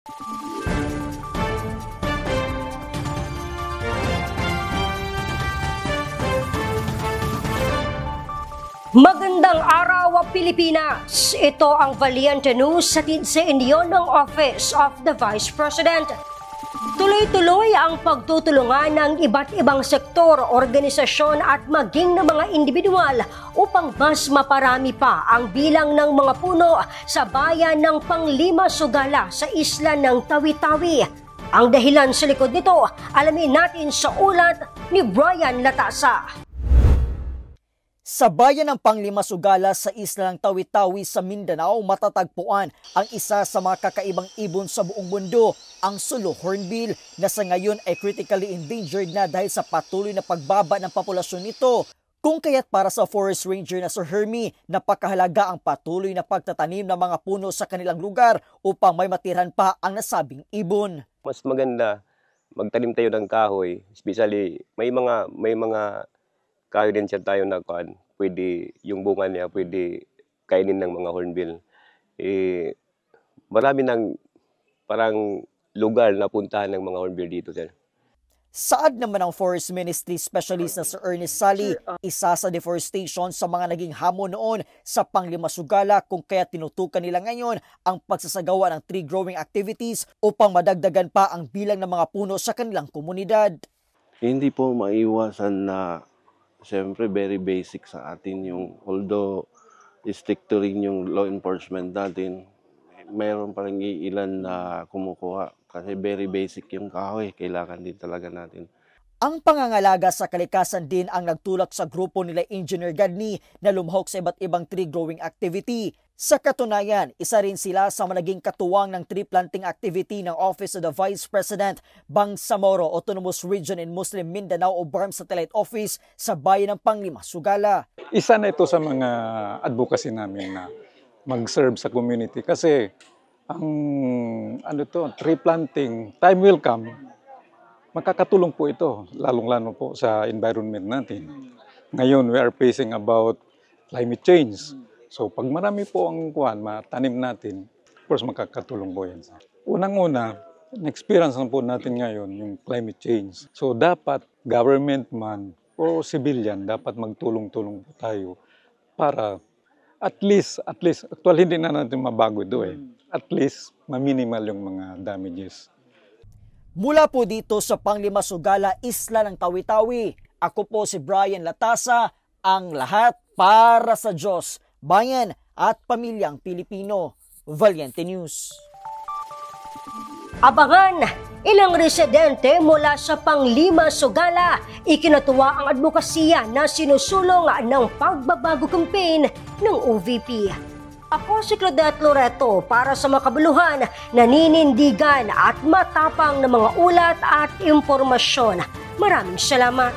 Magandang araw, Pilipinas! Ito ang Valiente News hatid sa inyo ng Office of the Vice President. Tuloy-tuloy ang pagtutulungan ng iba't ibang sektor, organisasyon at maging ng mga individual upang mas maparami pa ang bilang ng mga puno sa bayan ng Panglima Sugala sa isla ng Tawi-Tawi. Ang dahilan sa likod nito, alamin natin sa ulat ni Brian Latasa. Sa bayan ng Panglima Sugala sa isla ng Tawi-Tawi sa Mindanao, matatagpuan ang isa sa mga kakaibang ibon sa buong mundo, ang Sulu Hornbill, na sa ngayon ay critically endangered na dahil sa patuloy na pagbaba ng populasyon nito. Kung kaya't para sa Forest Ranger na Sir Hermie, napakahalaga ang patuloy na pagtatanim ng mga puno sa kanilang lugar upang may matirhan pa ang nasabing ibon. Mas maganda magtanim tayo ng kahoy, especially may mga kahoy din siya tayo na pwede yung bunga niya pwede kainin ng mga hornbill. Marami ng parang lugar na puntahan ng mga hornbill dito, sir. Saad naman ng Forest Ministry Specialist na Sir Ernest Sally, isa sa deforestation sa mga naging hamon noon sa Panglima Sugala, kung kaya tinutukan nila ngayon ang pagsasagawa ng tree growing activities upang madagdagan pa ang bilang ng mga puno sa kanilang komunidad. Hindi po maiwasan na siyempre very basic sa atin yung, although strict to rin yung law enforcement natin, mayroon pa rin ilan na kumukuha kasi very basic yung kahoy, kailangan din talaga natin. Ang pangangalaga sa kalikasan din ang nagtulak sa grupo nila Engineer Gadni na lumahok sa iba't ibang tree growing activity. Sa katunayan, isa rin sila sa naging katuwang ng tree planting activity ng Office of the Vice President, Bangsamoro Autonomous Region in Muslim Mindanao o BARM Satellite Office sa bayan ng Panglima Sugala. Isa na ito sa mga advocacy namin na mag-serve sa community kasi ang tree planting, time will come, makakatulong po ito, lalong-lalo po sa environment natin. Ngayon, we are facing about climate change. So, pag marami po ang matanim natin, of course, makakatulong po yan. Unang-una, na-experience na po natin ngayon yung climate change. So, dapat government man o civilian, dapat magtulong-tulong po tayo para at least, actually hindi na natin mabago ito at least, ma-minimal yung mga damages. Mula po dito sa Panglima Sugala, isla ng Tawi-Tawi, ako po si Brian Latasa, ang lahat para sa Diyos, bayan at pamilyang Pilipino. Valiente News. Abangan! Ilang residente mula sa Panglima Sugala, ikinatuwa ang advokasya na sinusulong ng pagbabago campaign ng OVP. Ako si Claudette Loreto para sa makabuluhan, naninindigan at matapang na mga ulat at impormasyon. Maraming salamat.